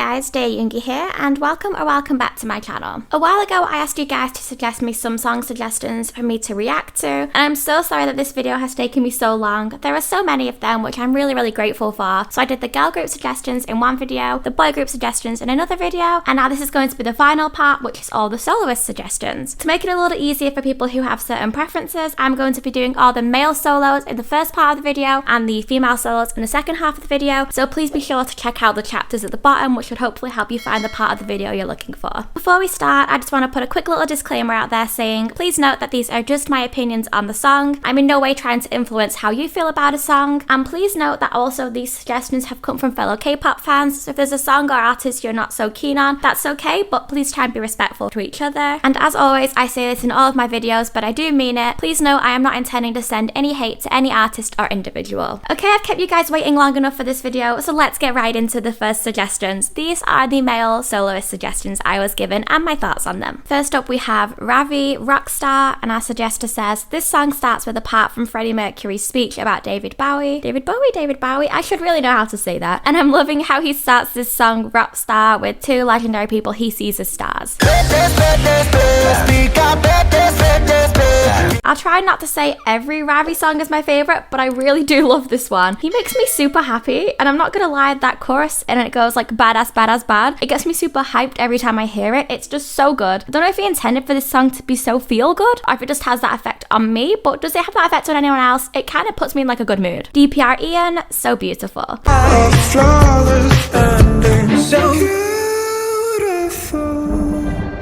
guys, Dear Yoongi here, and welcome back to my channel. A while ago I asked you guys to suggest me some song suggestions for me to react to, and I'm so sorry that this video has taken me so long. There are so many of them which I'm really grateful for. So I did the girl group suggestions in one video, the boy group suggestions in another video, and now this is going to be the final part, which is all the soloist suggestions. To make it a little easier for people who have certain preferences, I'm going to be doing all the male solos in the first part of the video and the female solos in the second half of the video, so please be sure to check out the chapters at the bottom, which should hopefully help you find the part of the video you're looking for. Before we start, I just want to put a quick little disclaimer out there saying, please note that these are just my opinions on the song. I'm in no way trying to influence how you feel about a song, and please note that also these suggestions have come from fellow K-pop fans, so if there's a song or artist you're not so keen on, that's okay, but please try and be respectful to each other. And as always, I say this in all of my videos, but I do mean it. Please know I am not intending to send any hate to any artist or individual. Okay, I've kept you guys waiting long enough for this video, so let's get right into the first suggestions. These are the male soloist suggestions I was given and my thoughts on them. First up we have Ravi, Rockstar, and our suggester says, this song starts with a part from Freddie Mercury's speech about David Bowie. David Bowie, I should really know how to say that. And I'm loving how he starts this song Rockstar with two legendary people he sees as stars. I'll try not to say every Ravi song is my favourite, but I really do love this one. He makes me super happy, and I'm not gonna lie, that chorus and it goes like badass bad, it gets me super hyped every time I hear it. It's just so good. I don't know if he intended for this song to be so feel good or if it just has that effect on me, but does it have that effect on anyone else? It kind of puts me in like a good mood. DPR Ian, so beautiful.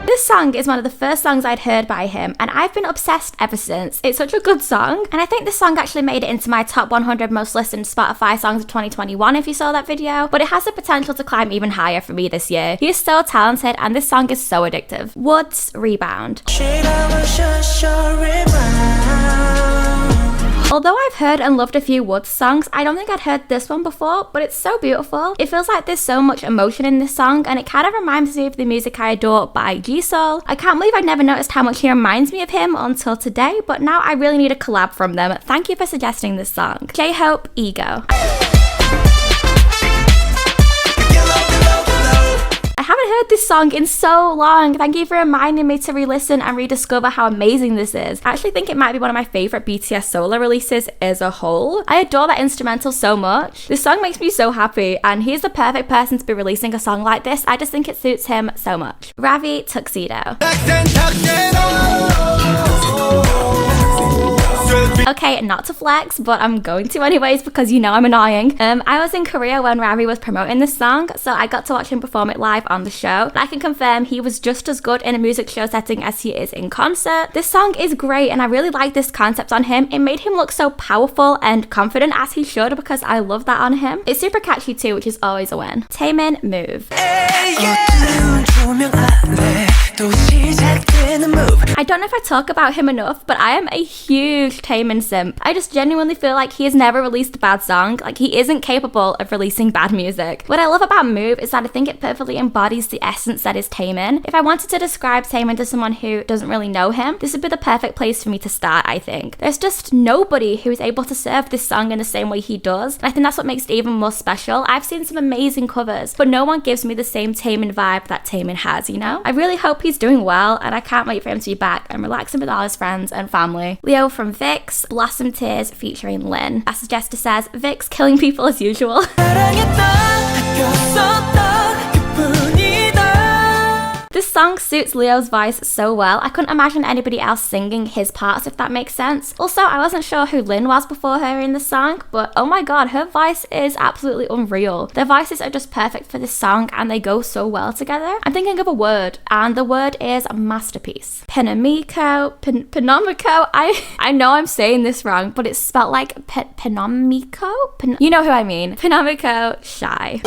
This song is one of the first songs I'd heard by him, and I've been obsessed ever since. It's such a good song, and I think this song actually made it into my top 100 most listened Spotify songs of 2021 if you saw that video, but it has the potential to climb even higher for me this year. He is so talented, and this song is so addictive. Woods, Rebound. Although I've heard and loved a few Woods songs, I don't think I'd heard this one before, but it's so beautiful. It feels like there's so much emotion in this song, and it kind of reminds me of the Music I Adore by Jisoo. I can't believe I'd never noticed how much he reminds me of him until today, but now I really need a collab from them. Thank you for suggesting this song. J-Hope, Ego. I haven't heard this song in so long. Thank you for reminding me to re-listen and rediscover how amazing this is. I actually think it might be one of my favourite BTS solo releases as a whole. I adore that instrumental so much. This song makes me so happy, and he's the perfect person to be releasing a song like this. I just think it suits him so much. Ravi, Tuxedo. Okay, not to flex, but I'm going to anyways because you know I'm annoying. I was in Korea when Ravi was promoting this song, so I got to watch him perform it live on the show. And I can confirm he was just as good in a music show setting as he is in concert. This song is great, and I really like this concept on him. It made him look so powerful and confident as he should, because I love that on him. It's super catchy too, which is always a win. Taemin, Move. I don't know if I talk about him enough, but I am a huge Taemin simp. I just genuinely feel like he has never released a bad song. Like, he isn't capable of releasing bad music. What I love about Move is that I think it perfectly embodies the essence that is Taemin. If I wanted to describe Taemin to someone who doesn't really know him, this would be the perfect place for me to start, I think. There's just nobody who is able to serve this song in the same way he does, and I think that's what makes it even more special. I've seen some amazing covers, but no one gives me the same Taemin vibe that Taemin has, you know? I really hope he's doing well, and I can't wait for him to be back and relaxing with all his friends and family. Leo from Vix, Blossom Tears featuring Lin. Our suggester says, Vix killing people as usual. This song suits Leo's voice so well. I couldn't imagine anybody else singing his parts, if that makes sense. Also, I wasn't sure who Lin was before her in the song, but oh my god, her voice is absolutely unreal. Their voices are just perfect for this song, and they go so well together. I'm thinking of a word, and the word is masterpiece. Penomico. I know I'm saying this wrong, but it's spelled like Penomico? You know who I mean. Penomico, Shy.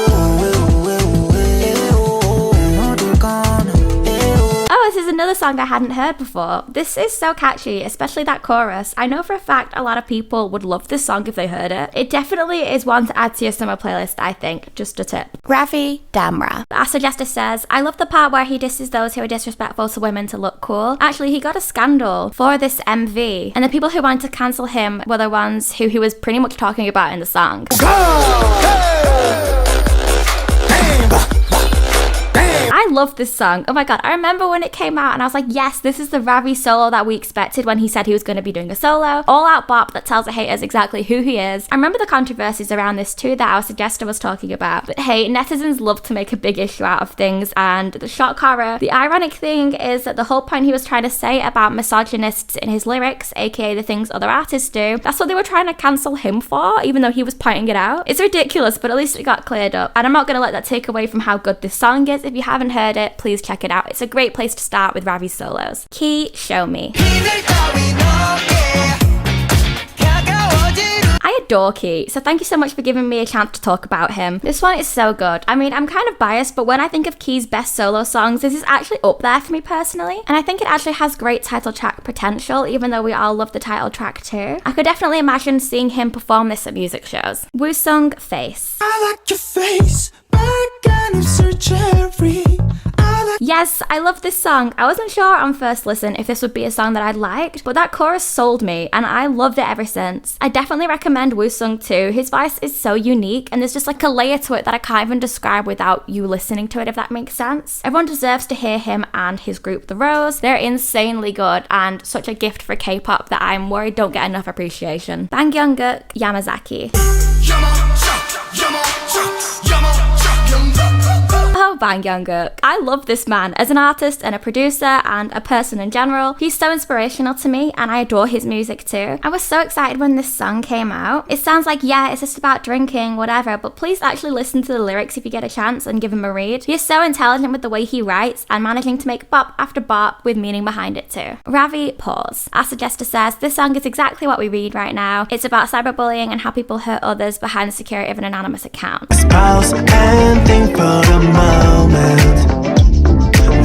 Oh, this is another song I hadn't heard before. This is so catchy, especially that chorus. I know for a fact a lot of people would love this song if they heard it. It definitely is one to add to your summer playlist, I think. Just a tip. Ravi, Damra. Our suggester says, I love the part where he disses those who are disrespectful to women to look cool. Actually, he got a scandal for this MV, and the people who wanted to cancel him were the ones who he was pretty much talking about in the song. love this song. Oh my god, I remember when it came out and I was like, yes, this is the Ravi solo that we expected when he said he was going to be doing a solo. All out bop that tells the haters exactly who he is. I remember the controversies around this too that our suggester was talking about. But hey, netizens love to make a big issue out of things, and the shock horror. The ironic thing is that the whole point he was trying to say about misogynists in his lyrics, aka the things other artists do, that's what they were trying to cancel him for, even though he was pointing it out. It's ridiculous, but at least it got cleared up. And I'm not going to let that take away from how good this song is. If you haven't heard it, please check it out. It's a great place to start with Ravi's solos. Key, show me. I adore Key, so thank you so much for giving me a chance to talk about him. This one is so good. I mean, I'm kind of biased, but when I think of Key's best solo songs, this is actually up there for me personally. And I think it actually has great title track potential, even though we all love the title track too. I could definitely imagine seeing him perform this at music shows. Woosung, Face. I like your face, but I kind of search every. Yes, I love this song. I wasn't sure on first listen if this would be a song that I'd liked, but that chorus sold me and I loved it ever since. I definitely recommend Woosung too. His voice is so unique and there's just like a layer to it that I can't even describe without you listening to it, if that makes sense. Everyone deserves to hear him and his group The Rose. They're insanely good and such a gift for K-pop that I'm worried don't get enough appreciation. Bangyeongguk, Yamazaki. Oh, Bangyeongguk. I love this man as an artist and a producer and a person in general. He's so inspirational to me and I adore his music too. I was so excited when this song came out. It sounds like, yeah, it's just about drinking, whatever, but please actually listen to the lyrics if you get a chance and give him a read. He is so intelligent with the way he writes and managing to make bop after bop with meaning behind it too. Ravi, pause. Our suggester says, this song is exactly what we read right now. It's about cyberbullying and how people hurt others behind the security of an anonymous account. Spouse and think for a moment.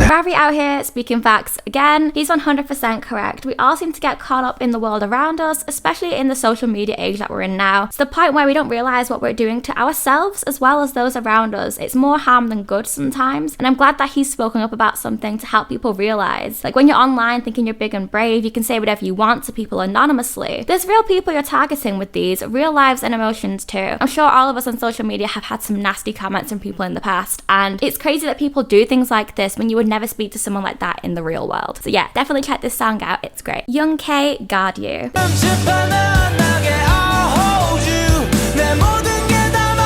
Ravi out here speaking facts again. He's 100% correct. We all seem to get caught up in the world around us, especially in the social media age that we're in now. It's the point where we don't realize what we're doing to ourselves as well as those around us. It's more harm than good sometimes. And I'm glad that he's spoken up about something to help people realize. Like when you're online thinking you're big and brave, you can say whatever you want to people anonymously. There's real people you're targeting with these, real lives and emotions too. I'm sure all of us on social media have had some nasty comments from people in the past. And it's crazy that people do things like this when you would never speak to someone like that in the real world. So yeah, definitely check this song out. It's great. Young K, Guard You.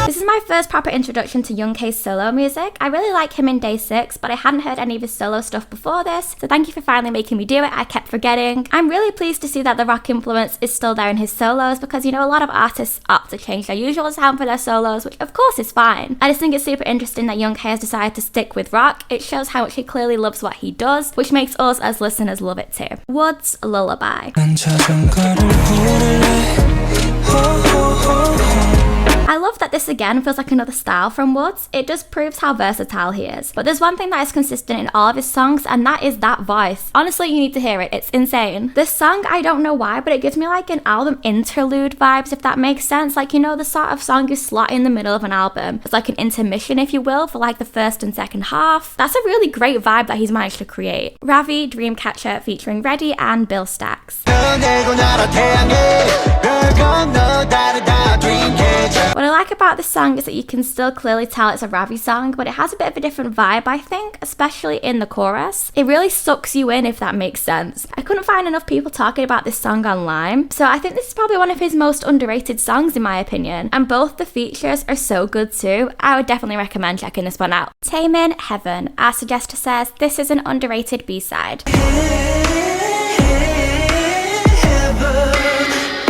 This is my first proper introduction to Young K's solo music. I really like him in Day 6, but I hadn't heard any of his solo stuff before this, so thank you for finally making me do it. I kept forgetting. I'm really pleased to see that the rock influence is still there in his solos because, you know, a lot of artists opt to change their usual sound for their solos, which of course is fine. I just think it's super interesting that Young K has decided to stick with rock. It shows how much he clearly loves what he does, which makes us as listeners love it too. Woods, Lullaby. I love that this again feels like another style from Woods. It just proves how versatile he is. But there's one thing that is consistent in all of his songs, and that is that voice. Honestly, you need to hear it. It's insane. This song, I don't know why, but it gives me like an album interlude vibes, if that makes sense. Like, you know, the sort of song you slot in the middle of an album. It's like an intermission, if you will, for like the first and second half. That's a really great vibe that he's managed to create. Ravi, Dreamcatcher featuring Reddy and Bill Stax. What I like about this song is that you can still clearly tell it's a Ravi song, but it has a bit of a different vibe, I think, especially in the chorus. It really sucks you in, if that makes sense. I couldn't find enough people talking about this song online, so I think this is probably one of his most underrated songs in my opinion, and both the features are so good too. I would definitely recommend checking this one out. Taemin, Heaven. Our suggester says this is an underrated B-side.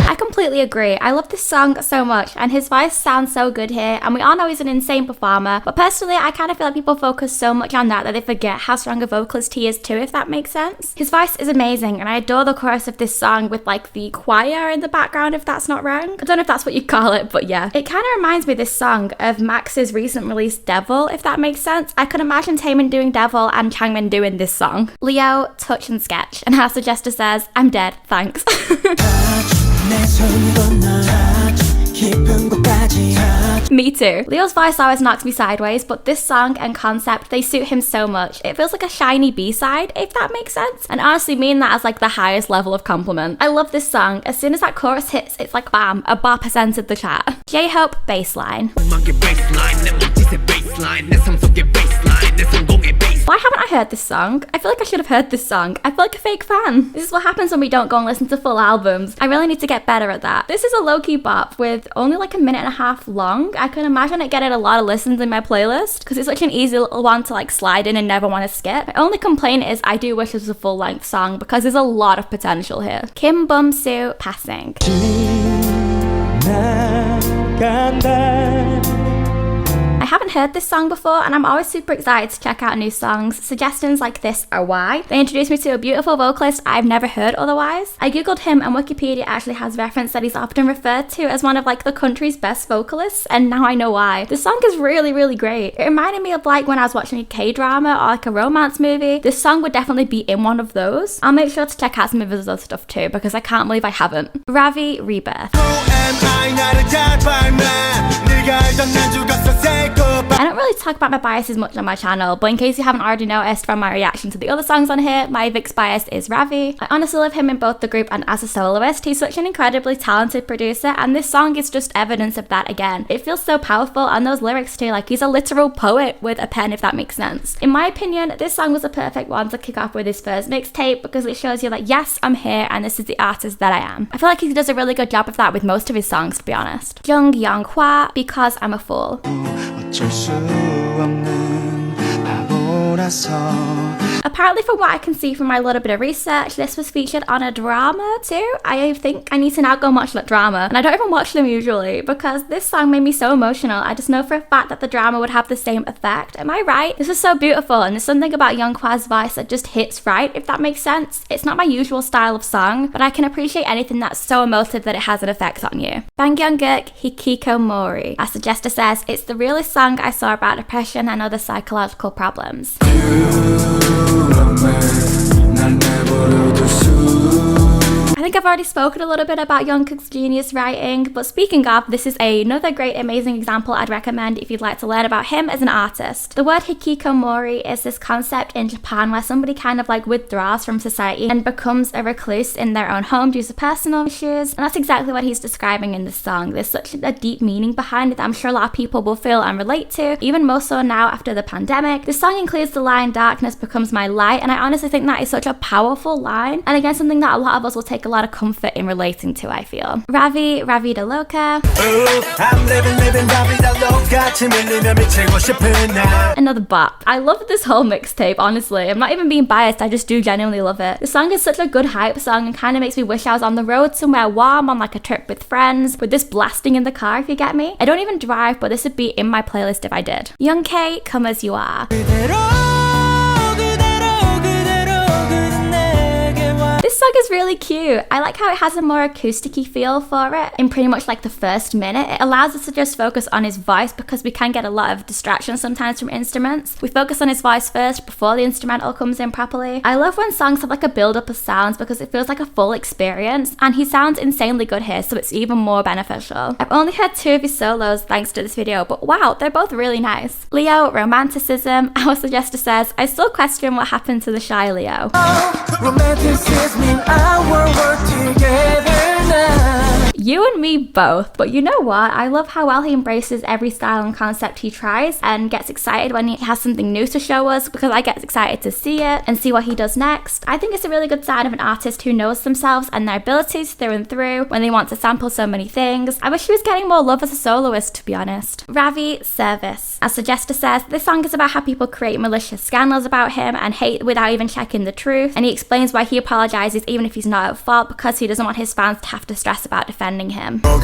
I completely agree. I love this song so much and his voice sounds so good here, and we all know he's an insane performer, but personally I kind of feel like people focus so much on that they forget how strong a vocalist he is too, if that makes sense. His voice is amazing and I adore the chorus of this song with like the choir in the background, if that's not wrong. I don't know if that's what you call it, but yeah. It kind of reminds me, this song, of Max's recent release Devil, if that makes sense. I could imagine Taemin doing Devil and Changmin doing this song. Leo, Touch and Sketch, and our suggester says, I'm dead, thanks. Me too. Leo's voice always knocks me sideways, but this song and concept, they suit him so much. It feels like a shiny B-side, if that makes sense. And honestly mean that as like the highest level of compliment. I love this song. As soon as that chorus hits, it's like bam, a bop has entered the chat. J-Hope, Bassline. Why haven't I heard this song? I feel like I should have heard this song. I feel like a fake fan. This is what happens when we don't go and listen to full albums. I really need to get better at that. This is a low-key bop with only like a minute and a half long. I can imagine it getting a lot of listens in my playlist because it's such an easy little one to like slide in and never want to skip. My only complaint is I do wish this was a full-length song because there's a lot of potential here. Kim Bum-soo, Passing. I haven't heard this song before and I'm always super excited to check out new songs. Suggestions like this are why. They introduced me to a beautiful vocalist I've never heard otherwise. I googled him and Wikipedia actually has reference that he's often referred to as one of like the country's best vocalists, and now I know why. The song is really, really great. It reminded me of like when I was watching a K-drama or like a romance movie. This song would definitely be in one of those. I'll make sure to check out some of his other stuff too because I can't believe I haven't. Ravi, Rebirth. I don't really talk about my biases much on my channel, but in case you haven't already noticed from my reaction to the other songs on here, my Vix bias is Ravi. I honestly love him in both the group and as a soloist. He's such an incredibly talented producer and this song is just evidence of that again. It feels so powerful and those lyrics too, like he's a literal poet with a pen, if that makes sense. In my opinion, this song was a perfect one to kick off with his first mixtape because it shows you that yes, I'm here and this is the artist that I am. I feel like he does a really good job of that with most of his songs, to be honest. Jung Young-hwa, Because I'm a Fool. Apparently, from what I can see from my little bit of research, this was featured on a drama too. I think I need to now go watch that drama, and I don't even watch them usually because this song made me so emotional. I just know for a fact that the drama would have the same effect. Am I right? This is so beautiful, and there's something about Younghwa's voice that just hits right, if that makes sense. It's not my usual style of song, but I can appreciate anything that's so emotive that it has an effect on you. Bang Young-guk, Hikikomori. As the Jester says, it's the realest song I saw about depression and other psychological problems. I think I've already spoken a little bit about Jungkook's genius writing, but speaking of, this is another great amazing example I'd recommend if you'd like to learn about him as an artist. The word hikikomori is this concept in Japan where somebody kind of like withdraws from society and becomes a recluse in their own home due to personal issues, and that's exactly what he's describing in this song. There's such a deep meaning behind it that I'm sure a lot of people will feel and relate to, even more so now after the pandemic. This song includes the line "Darkness becomes my light," and I honestly think that is such a powerful line, and again something that a lot of us will take a lot of comfort in relating to, I feel. Ravi, Ravi Da Loca. Another bop. I love this whole mixtape, honestly. I'm not even being biased, I just do genuinely love it. The song is such a good hype song and kind of makes me wish I was on the road somewhere warm on like a trip with friends, with this blasting in the car, if you get me. I don't even drive, but this would be in my playlist if I did. Young K, Come As You Are. This song is really cute. I like how it has a more acoustic-y feel for it in pretty much like the first minute. It allows us to just focus on his voice because we can get a lot of distractions sometimes from instruments. We focus on his voice first before the instrumental comes in properly. I love when songs have like a build-up of sounds because it feels like a full experience, and he sounds insanely good here, so it's even more beneficial. I've only heard 2 of his solos thanks to this video, but wow, they're both really nice. Leo, Romanticism. Our Suggestor says, I still question what happened to the shy Leo. You and me both, but you know what? I love how well he embraces every style and concept he tries and gets excited when he has something new to show us because I get excited to see it and see what he does next. I think it's a really good sign of an artist who knows themselves and their abilities through and through when they want to sample so many things. I wish he was getting more love as a soloist, to be honest. Ravi, Service. As Suggestor says, this song is about how people create malicious scandals about him and hate without even checking the truth, and he explains why he apologizes even if he's not at fault because he doesn't want his fans to have to stress about defending him. I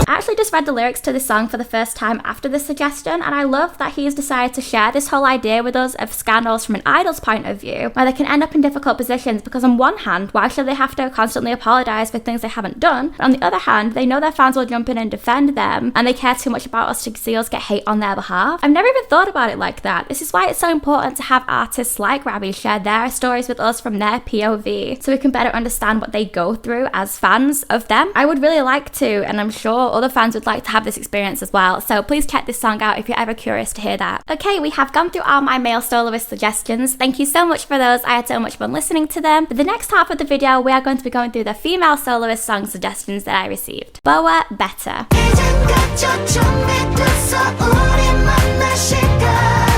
actually just read the lyrics to this song for the first time after this suggestion, and I love that he has decided to share this whole idea with us of scandals from an idol's point of view, where they can end up in difficult positions because on one hand, why should they have to constantly apologize for things they haven't done? But on the other hand, they know their fans will jump in and defend them, and they care too much about us to see us get hate on their behalf. I've never even thought about it like that. This is why it's so important to have artists like Ravi share their stories with us from their POV discography so we can better understand what they go through as fans of them. I would really like to, and I'm sure other fans would like to have this experience as well, so please check this song out if you're ever curious to hear that. Okay, we have gone through all my male soloist suggestions. Thank you so much for those. I had so much fun listening to them. But the next half of the video, we are going to be going through the female soloist song suggestions that I received. Boa Better.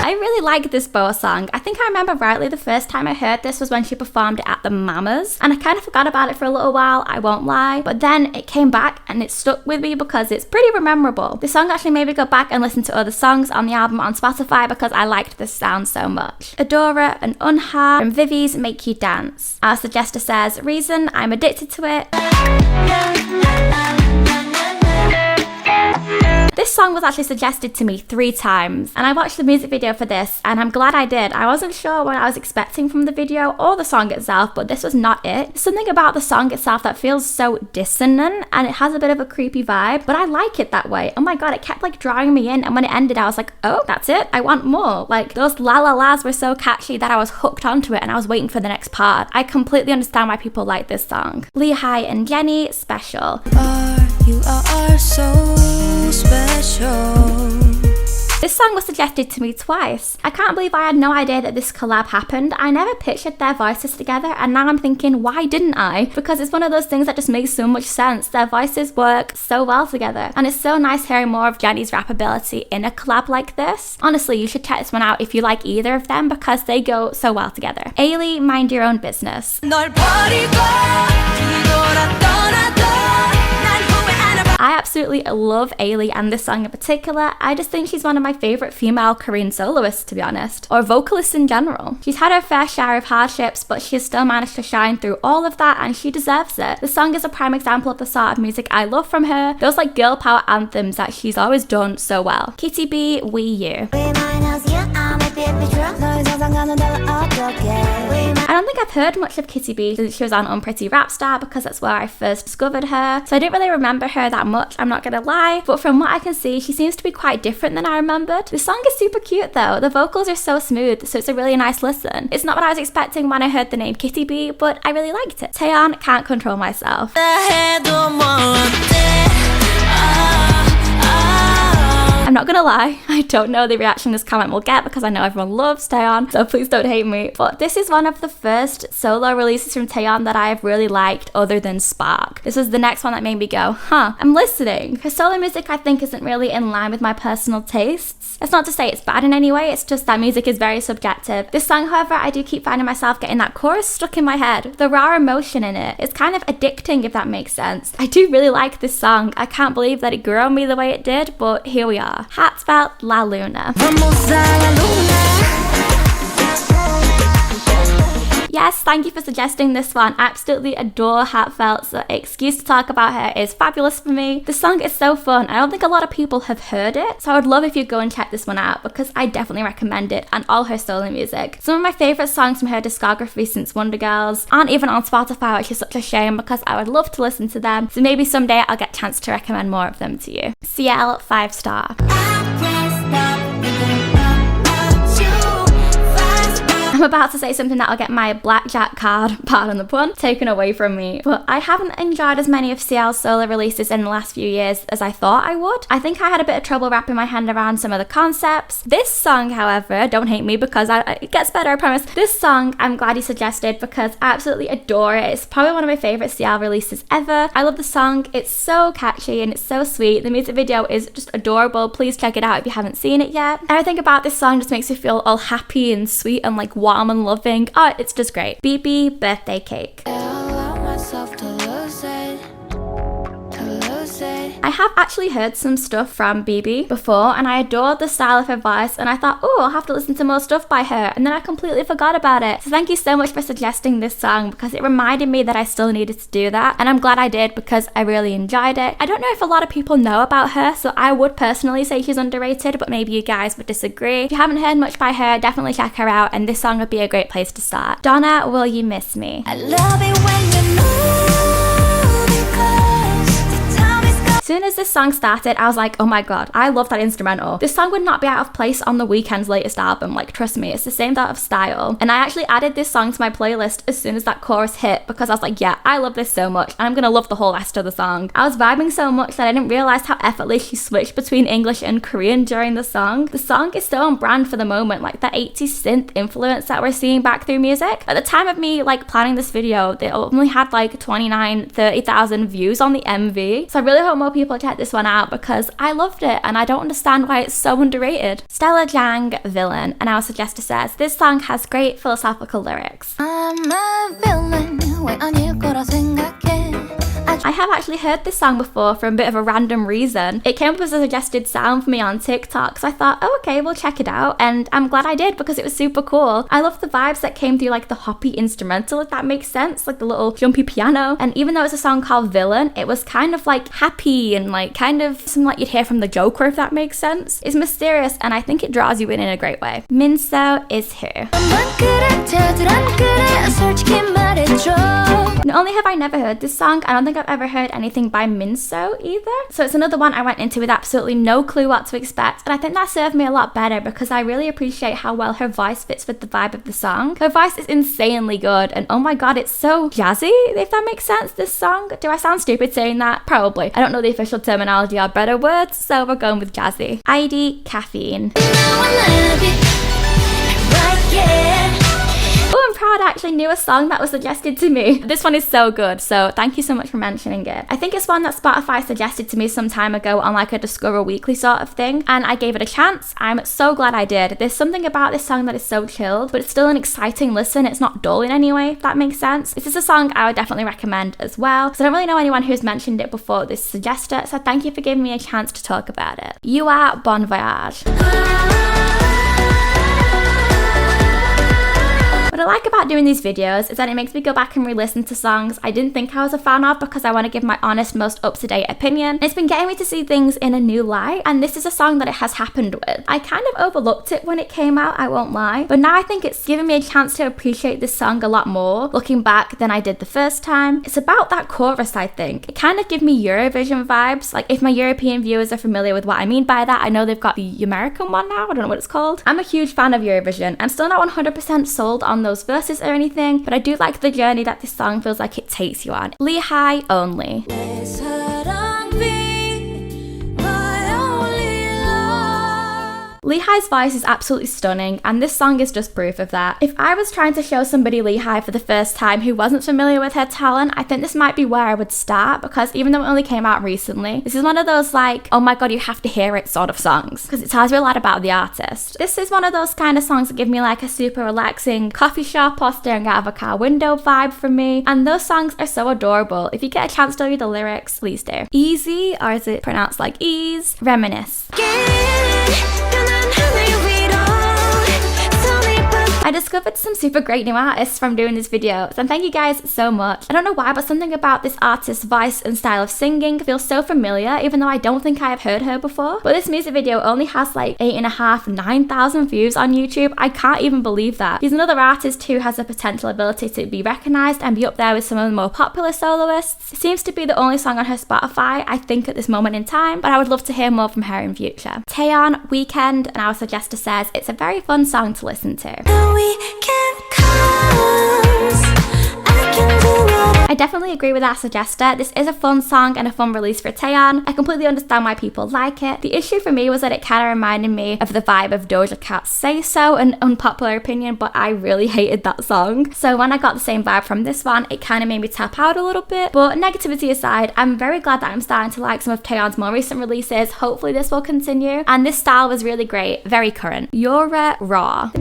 I really like this Boa song. I think I remember rightly the first time I heard this was when she performed it at the Mamas, and I kind of forgot about it for a little while, I won't lie, but then it came back and it stuck with me because it's pretty memorable. This song actually made me go back and listen to other songs on the album on Spotify because I liked this sound so much. Adora and Unha from Vivi's Make You Dance. Our suggester says, reason, I'm addicted to it. This song was actually suggested to me 3 times, and I watched the music video for this, and I'm glad I did. I wasn't sure what I was expecting from the video or the song itself, but this was not it. There's something about the song itself that feels so dissonant, and it has a bit of a creepy vibe, but I like it that way. Oh my god, it kept like drawing me in, and when it ended, I was like, oh, that's it? I want more. Like, those la la las were so catchy that I was hooked onto it, and I was waiting for the next part. I completely understand why people like this song. Lehigh and Jenny, Special. You are so special. This song was suggested to me twice. I can't believe I had no idea that this collab happened. I never pictured their voices together, and now I'm thinking, why didn't I? Because it's one of those things that just makes so much sense. Their voices work so well together, and it's so nice hearing more of Jenny's rap ability in a collab like this. Honestly, you should check this one out if you like either of them because they go so well together. Ailey, Mind Your Own Business. I absolutely love Ailey and this song in particular. I just think she's one of my favourite female Korean soloists, to be honest, or vocalists in general. She's had her fair share of hardships, but she has still managed to shine through all of that, and she deserves it. The song is a prime example of the sort of music I love from her, those like girl power anthems that she's always done so well. Kitty B, We You. I don't think I've heard much of Kitty B since she was on Unpretty Rap Star because that's where I first discovered her, so I didn't really remember her that much, I'm not gonna lie, but from what I can see, she seems to be quite different than I remembered. The song is super cute though, the vocals are so smooth, so it's a really nice listen. It's not what I was expecting when I heard the name Kitty B, but I really liked it. Taeyeon, Can't Control Myself. I'm not gonna lie, I don't know the reaction this comment will get because I know everyone loves Taeyeon, so please don't hate me. But this is one of the first solo releases from Taeyeon that I've really liked other than Spark. This was the next one that made me go, huh, I'm listening. Her solo music I think isn't really in line with my personal tastes. That's not to say it's bad in any way, it's just that music is very subjective. This song, however, I do keep finding myself getting that chorus stuck in my head. The raw emotion in it, it's kind of addicting if that makes sense. I do really like this song. I can't believe that it grew on me the way it did, but here we are. Heartfelt, La Luna. Yes, thank you for suggesting this one. I absolutely adore Heartfelt, so excuse to talk about her is fabulous for me. The song is so fun. I don't think a lot of people have heard it, so I would love if you go and check this one out because I definitely recommend it and all her solo music. Some of my favourite songs from her discography since Wonder Girls aren't even on Spotify, which is such a shame because I would love to listen to them, so maybe someday I'll get a chance to recommend more of them to you. CL, 5 star. I'm about to say something that'll get my blackjack card, pardon the pun, taken away from me, but I haven't enjoyed as many of CL's solo releases in the last few years as I thought I would. I think I had a bit of trouble wrapping my hand around some of the concepts. This song, however, don't hate me because it gets better, I promise. This song, I'm glad you suggested because I absolutely adore it. It's probably one of my favourite CL releases ever. I love the song, it's so catchy and it's so sweet. The music video is just adorable. Please check it out if you haven't seen it yet. Everything about this song just makes me feel all happy and sweet and like warm and loving. Oh, it's just great. BB, Birthday Cake. I have actually heard some stuff from BB before and I adored the style of her voice and I thought, oh, I'll have to listen to more stuff by her, and then I completely forgot about it. So thank you so much for suggesting this song because it reminded me that I still needed to do that, and I'm glad I did because I really enjoyed it. I don't know if a lot of people know about her, so I would personally say she's underrated, but maybe you guys would disagree. If you haven't heard much by her, definitely check her out, and this song would be a great place to start. Donna, Will You Miss Me? I love it when you move. soon as this song started, I was like, oh my god, I love that instrumental. This song would not be out of place on The Weeknd's latest album, like trust me, it's the same sort of style. And I actually added this song to my playlist as soon as that chorus hit because I was like, yeah, I love this so much and I'm gonna love the whole rest of the song. I was vibing so much that I didn't realize how effortlessly she switched between English and Korean during the song. The song is so on brand for the moment, like that 80s synth influence that we're seeing back through music. At the time of me like planning this video, they only had like 30,000 views on the MV. So I really hope more people check this one out because I loved it and I don't understand why it's so underrated. Stella Jang, Villain, and our suggester says, this song has great philosophical lyrics. I'm a villain, 왜 아닐 거라 생각해. I have actually heard this song before for a bit of a random reason. It came up as a suggested sound for me on TikTok, so I thought, oh okay, we'll check it out, and I'm glad I did because it was super cool. I love the vibes that came through like the hoppy instrumental, if that makes sense, like the little jumpy piano, and even though it's a song called Villain, it was kind of like happy and like kind of something like you'd hear from the Joker, if that makes sense. It's mysterious and I think it draws you in a great way. Minso is here. Not only have I never heard this song, I don't think I've ever heard anything by Minso either. So it's another one I went into with absolutely no clue what to expect, and I think that served me a lot better because I really appreciate how well her voice fits with the vibe of the song. Her voice is insanely good, and oh my god, it's so jazzy, if that makes sense, this song. Do I sound stupid saying that? Probably. I don't know the official terminology or better words, so we're going with jazzy. ID Caffeine. Oh, I'm proud I actually knew a song that was suggested to me. This one is so good, so thank you so much for mentioning it. I think it's one that Spotify suggested to me some time ago on like a Discover Weekly sort of thing, and I gave it a chance. I'm so glad I did. There's something about this song that is so chilled, but it's still an exciting listen. It's not dull in any way, if that makes sense. This is a song I would definitely recommend as well, because I don't really know anyone who's mentioned it before this suggester, so thank you for giving me a chance to talk about it. You are Bon Voyage. What I like about doing these videos is that it makes me go back and re-listen to songs I didn't think I was a fan of because I want to give my honest, most up-to-date opinion. It's been getting me to see things in a new light, and this is a song that it has happened with. I kind of overlooked it when it came out, I won't lie, but now I think it's given me a chance to appreciate this song a lot more looking back than I did the first time. It's about that chorus, I think. It kind of gives me Eurovision vibes. Like, if my European viewers are familiar with what I mean by that, I know they've got the American one now, I don't know what it's called. I'm a huge fan of Eurovision. I'm still not 100% sold on those verses or anything, but I do like the journey that this song feels like it takes you on. Lehigh Only. Lehigh's voice is absolutely stunning, and this song is just proof of that. If I was trying to show somebody Lehigh for the first time who wasn't familiar with her talent, I think this might be where I would start, because even though it only came out recently, this is one of those like, oh my god, you have to hear it sort of songs, because it tells you a lot about the artist. This is one of those kind of songs that give me like a super relaxing coffee shop or staring out of a car window vibe for me, and those songs are so adorable. If you get a chance to read the lyrics, please do. Easy, or is it pronounced like ease? Reminisce. I discovered some super great new artists from doing this video, and thank you guys so much. I don't know why, but something about this artist's voice and style of singing feels so familiar, even though I don't think I have heard her before. But this music video only has like 8,500, 9,000 views on YouTube. I can't even believe that. He's another artist who has the potential ability to be recognised and be up there with some of the more popular soloists. It seems to be the only song on her Spotify, I think, at this moment in time, but I would love to hear more from her in future. Taeyeon, Weekend, and our suggester says it's a very fun song to listen to. I definitely agree with our suggester. This is a fun song and a fun release for Taeyeon. I completely understand why people like it. The issue for me was that it kind of reminded me of the vibe of Doja Cat's Say So, an unpopular opinion, but I really hated that song. So when I got the same vibe from this one, it kind of made me tap out a little bit. But negativity aside, I'm very glad that I'm starting to like some of Taeyeon's more recent releases. Hopefully this will continue. And this style was really great, very current. Yura Raw.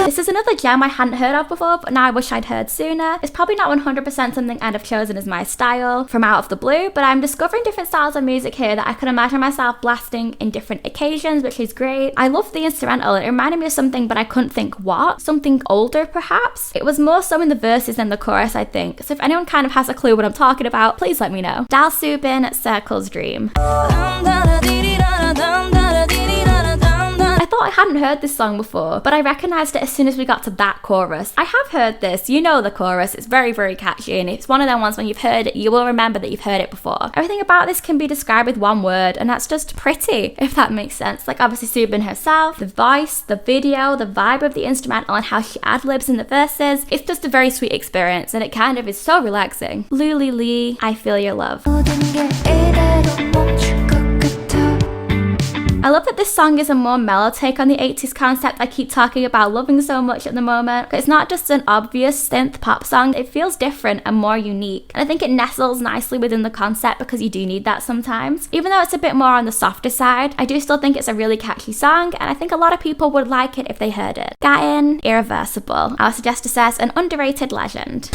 This is another gem I hadn't heard of before, but now I wish I'd heard sooner. It's probably not 100% something I'd have chosen as my style from out of the blue, but I'm discovering different styles of music here that I could imagine myself blasting in different occasions, which is great. I love the instrumental. It reminded me of something, but I couldn't think what. Something older, perhaps? It was more so in the verses than the chorus, I think. So if anyone kind of has a clue what I'm talking about, please let me know. Dal Subin, Circle's Dream. I thought I hadn't heard this song before, but I recognized it as soon as we got to that chorus. I have heard this, you know the chorus, it's very, very catchy, and it's one of them ones when you've heard it, you will remember that you've heard it before. Everything about this can be described with one word, and that's just pretty, if that makes sense. Like obviously Subin herself, the voice, the video, the vibe of the instrumental, and how she ad-libs in the verses. It's just a very sweet experience, and it kind of is so relaxing. Luli Lee, I Feel Your Love. I love that this song is a more mellow take on the 80s concept I keep talking about loving so much at the moment. It's not just an obvious synth pop song, it feels different and more unique. And I think it nestles nicely within the concept because you do need that sometimes. Even though it's a bit more on the softer side, I do still think it's a really catchy song, and I think a lot of people would like it if they heard it. Gain, Irreversible. Our suggester says, an underrated legend.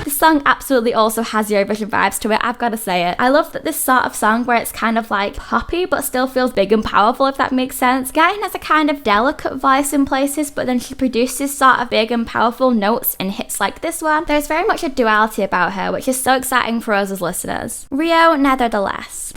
This song absolutely also has Eurovision vibes to it, I've got to say it. I love that this sort of song where it's kind of like poppy but still feels big and powerful, if that makes sense. Gain has a kind of delicate voice in places, but then she produces sort of big and powerful notes in hits like this one. There's very much a duality about her, which is so exciting for us as listeners. Rio, Nevertheless.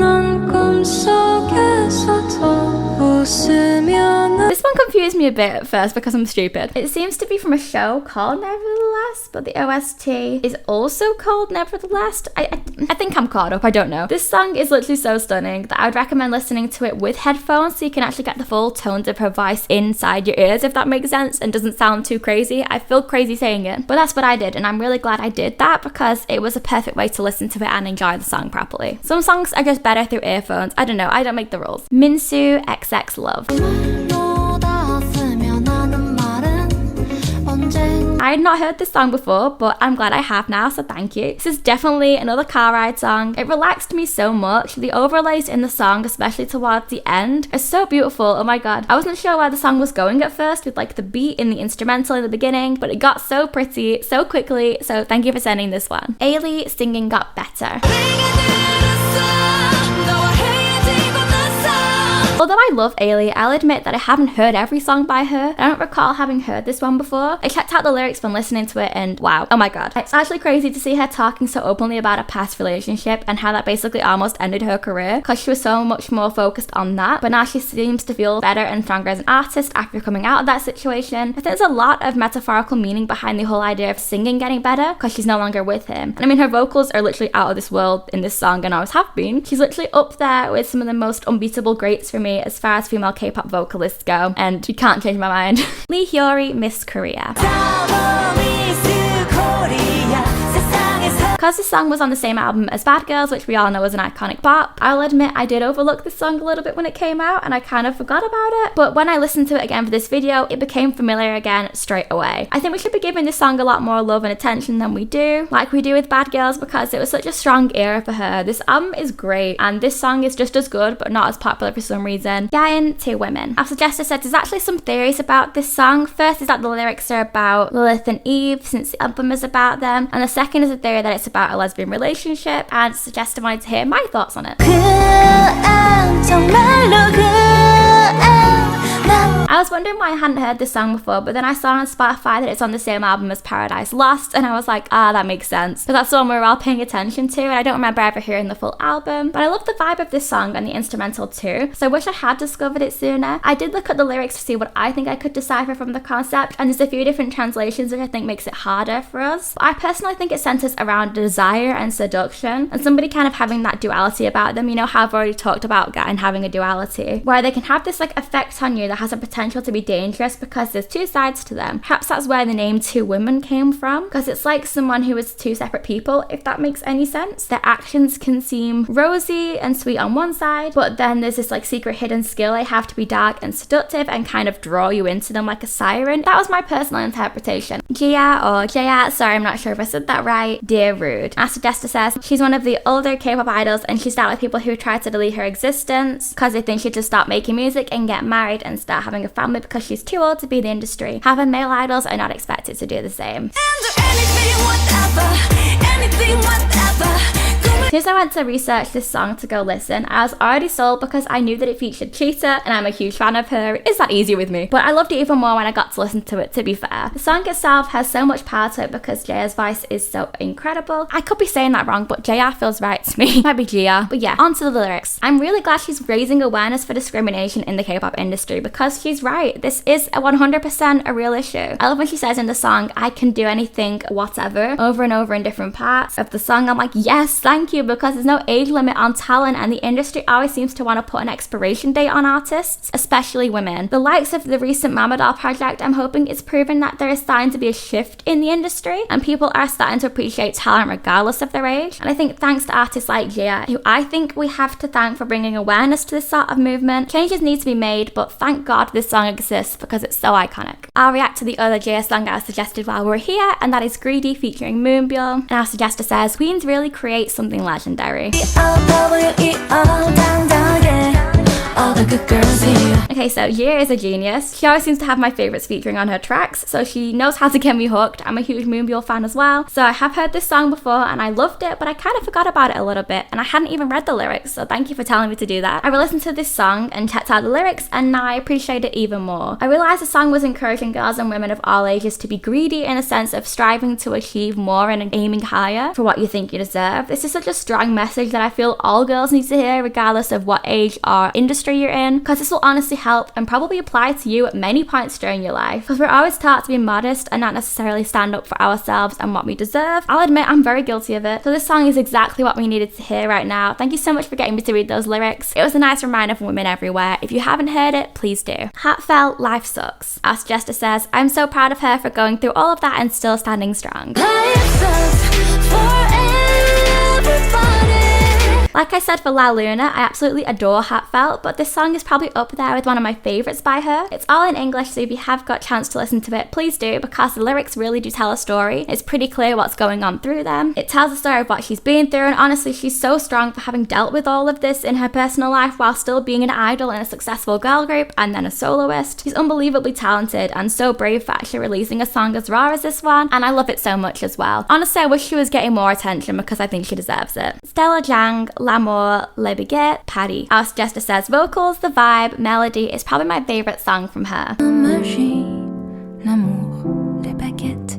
This one confused me a bit at first because I'm stupid. It seems to be from a show called Nevertheless, but the OST is also called Nevertheless. I think I'm caught up, I don't know. This song is literally so stunning that I would recommend listening to it with headphones so you can actually get the full tones of her voice inside your ears, if that makes sense, and doesn't sound too crazy. I feel crazy saying it, but that's what I did, and I'm really glad I did that because it was a perfect way to listen to it and enjoy the song properly. Some songs are just better through earphones. I don't know, I don't make the rules. Minsu, XX Love. I had not heard this song before, but I'm glad I have now, so thank you. This is definitely another car ride song. It relaxed me so much. The overlays in the song, especially towards the end, are so beautiful. Oh my god. I wasn't sure where the song was going at first with like the beat in the instrumental in the beginning, but it got so pretty so quickly, so thank you for sending this one. Ailey, Singing Got Better. Although I love Ailey, I'll admit that I haven't heard every song by her. I don't recall having heard this one before. I checked out the lyrics when listening to it and wow, oh my god. It's actually crazy to see her talking so openly about a past relationship and how that basically almost ended her career because she was so much more focused on that, but now she seems to feel better and stronger as an artist after coming out of that situation. I think there's a lot of metaphorical meaning behind the whole idea of singing getting better because she's no longer with him. And I mean, her vocals are literally out of this world in this song and always have been. She's literally up there with some of the most unbeatable greats for me as far as female K-pop vocalists go, and you can't change my mind. Lee Hyori, Miss Korea. Because this song was on the same album as Bad Girls, which we all know is an iconic pop, I'll admit I did overlook this song a little bit when it came out and I kind of forgot about it, but when I listened to it again for this video, it became familiar again straight away. I think we should be giving this song a lot more love and attention than we do, like we do with Bad Girls, because it was such a strong era for her. This album is great, and this song is just as good, but not as popular for some reason. Gain, Two Women. Our suggester said there's actually some theories about this song. First is that the lyrics are about Lilith and Eve, since the album is about them, and the second is a theory that it's about a lesbian relationship, and suggested wanted to hear my thoughts on it. I was wondering why I hadn't heard this song before, but then I saw on Spotify that it's on the same album as Paradise Lost, and I was like, that makes sense, because that's the one we were all paying attention to, and I don't remember ever hearing the full album. But I love the vibe of this song and the instrumental too, so I wish I had discovered it sooner. I did look at the lyrics to see what I think I could decipher from the concept, and there's a few different translations which I think makes it harder for us. But I personally think it centers around desire and seduction, and somebody kind of having that duality about them. You know how I've already talked about Gain having a duality, where they can have this like effect on you that has a potential to be dangerous because there's two sides to them. Perhaps that's where the name Two Women came from, because it's like someone who is two separate people, if that makes any sense. Their actions can seem rosy and sweet on one side, but then there's this like secret hidden skill they have to be dark and seductive and kind of draw you into them like a siren. That was my personal interpretation. Jia, sorry, I'm not sure if I said that right. Dear Rude. As Desta says, she's one of the older K-pop idols, and she's dealt with people who try to delete her existence because they think she should stop making music and get married and start having a family because she's too old to be in the industry. However, male idols are not expected to do the same. As soon as I went to research this song to go listen, I was already sold because I knew that it featured Cheetah and I'm a huge fan of her. It's that easy with me. But I loved it even more when I got to listen to it, to be fair. The song itself has so much power to it because Jaya's voice is so incredible. I could be saying that wrong, but Jaya feels right to me. Might be Gia. But yeah, on to the lyrics. I'm really glad she's raising awareness for discrimination in the K-pop industry because she's right. This is 100% a real issue. I love when she says in the song, I can do anything, whatever, over and over in different parts of the song. I'm like, yes, thank you, because there's no age limit on talent and the industry always seems to want to put an expiration date on artists, especially women. The likes of the recent Mama Doll project, I'm hoping it's proven that there is starting to be a shift in the industry and people are starting to appreciate talent regardless of their age. And I think thanks to artists like Gia, who I think we have to thank for bringing awareness to this sort of movement, changes need to be made, but thank God this song exists because it's so iconic. I'll react to the other Gia song I suggested while we're here, and that is Greedy featuring Moonbyul. And our suggester says, Queens really create something legendary. All the good girls here. Okay, so Gia is a genius. She always seems to have my favourites featuring on her tracks, so she knows how to get me hooked. I'm a huge Moonbyul fan as well, so I have heard this song before and I loved it, but I kind of forgot about it a little bit and I hadn't even read the lyrics, so thank you for telling me to do that. I listened to this song and checked out the lyrics and now I appreciate it even more. I realised the song was encouraging girls and women of all ages to be greedy in a sense of striving to achieve more and aiming higher for what you think you deserve. This is such a strong message that I feel all girls need to hear regardless of what age or industry you're in, because this will honestly help and probably apply to you at many points during your life, because we're always taught to be modest and not necessarily stand up for ourselves and what we deserve. I'll admit I'm very guilty of it, so this song is exactly what we needed to hear right now. Thank you so much for getting me to read those lyrics. It was a nice reminder for women everywhere. If you haven't heard it, please do. Heartfelt, Life Sucks. Our suggester says, I'm so proud of her for going through all of that and still standing strong. Life sucks for everybody. Like I said for La Luna, I absolutely adore Heartfelt, but this song is probably up there with one of my favourites by her. It's all in English, so if you have got a chance to listen to it, please do, because the lyrics really do tell a story. It's pretty clear what's going on through them. It tells the story of what she's been through, and honestly, she's so strong for having dealt with all of this in her personal life while still being an idol in a successful girl group and then a soloist. She's unbelievably talented and so brave for actually releasing a song as raw as this one, and I love it so much as well. Honestly, I wish she was getting more attention because I think she deserves it. Stella Jang, L'amour, Le Baguette, Patty. Our suggester says, vocals, the vibe, melody is probably my favourite song from her. Magie, l'amour, les baguettes,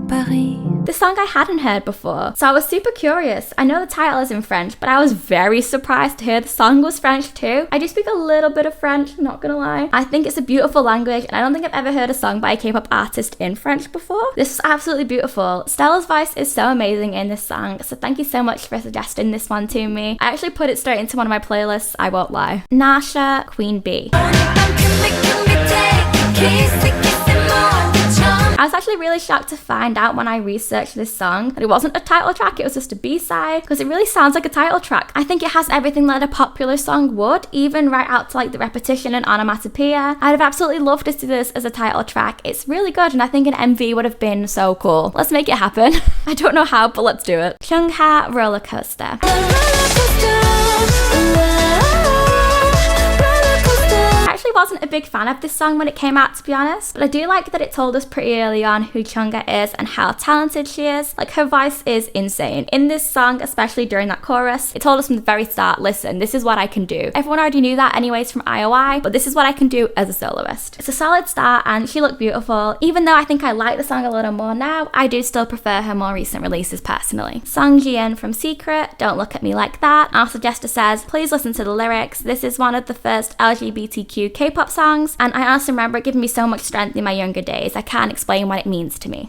Paris. This song I hadn't heard before, so I was super curious. I know the title is in French, but I was very surprised to hear the song was French too. I do speak a little bit of French, not gonna lie. I think it's a beautiful language, and I don't think I've ever heard a song by a K-pop artist in French before. This is absolutely beautiful. Stella's voice is so amazing in this song, so thank you so much for suggesting this one to me. I actually put it straight into one of my playlists, I won't lie. Nasha, Queen Bee. I was actually really shocked to find out when I researched this song that it wasn't a title track, it was just a B-side, because it really sounds like a title track. I think it has everything that a popular song would, even right out to like the repetition and onomatopoeia. I'd have absolutely loved to see this as a title track. It's really good and I think an MV would have been so cool. Let's make it happen. I don't know how, but let's do it. Chungha, Roller Coaster. I actually wasn't a big fan of this song when it came out, to be honest, but I do like that it told us pretty early on who Chungha is and how talented she is. Like, her voice is insane. In this song, especially during that chorus, it told us from the very start, listen, this is what I can do. Everyone already knew that anyways from IOI, but this is what I can do as a soloist. It's a solid start and she looked beautiful. Even though I think I like the song a little more now, I do still prefer her more recent releases personally. Song Jian from Secret, Don't Look at Me Like That. Our suggester says, please listen to the lyrics. This is one of the first LGBTQ K-pop songs, and I honestly remember it giving me so much strength in my younger days. I can't explain what it means to me.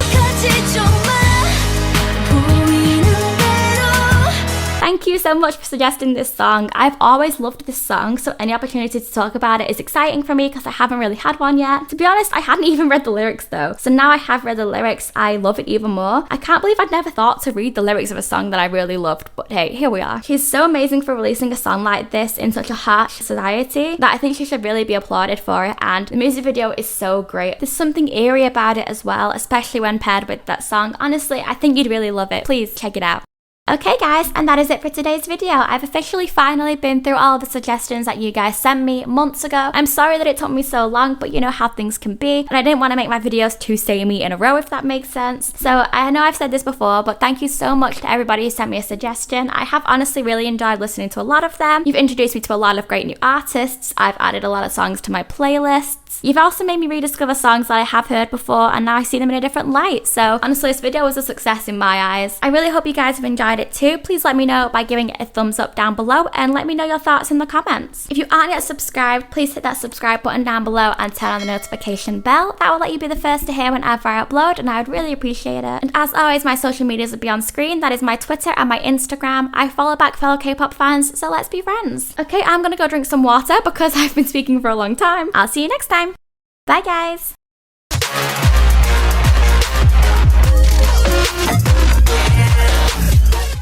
Thank you so much for suggesting this song. I've always loved this song, so any opportunity to talk about it is exciting for me because I haven't really had one yet. To be honest, I hadn't even read the lyrics though, so now I have read the lyrics, I love it even more. I can't believe I'd never thought to read the lyrics of a song that I really loved, but hey, here we are. She's so amazing for releasing a song like this in such a harsh society that I think she should really be applauded for it, and the music video is so great. There's something eerie about it as well, especially when paired with that song. Honestly, I think you'd really love it. Please check it out. Okay guys, and that is it for today's video. I've officially finally been through all of the suggestions that you guys sent me months ago. I'm sorry that it took me so long, but you know how things can be, and I didn't want to make my videos too samey in a row, if that makes sense. So I know I've said this before, but thank you so much to everybody who sent me a suggestion. I have honestly really enjoyed listening to a lot of them. You've introduced me to a lot of great new artists. I've added a lot of songs to my playlists. You've also made me rediscover songs that I have heard before, and now I see them in a different light. So honestly, this video was a success in my eyes. I really hope you guys have enjoyed it too. Please let me know by giving it a thumbs up down below, and let me know your thoughts in the comments. If you aren't yet subscribed, please hit that subscribe button down below and turn on the notification bell. That will let you be the first to hear whenever I upload, and I would really appreciate it. And as always, my social medias will be on screen. That is my Twitter and my Instagram. I follow back fellow K-pop fans, so let's be friends. Okay, I'm gonna go drink some water because I've been speaking for a long time. I'll see you next time. Bye guys!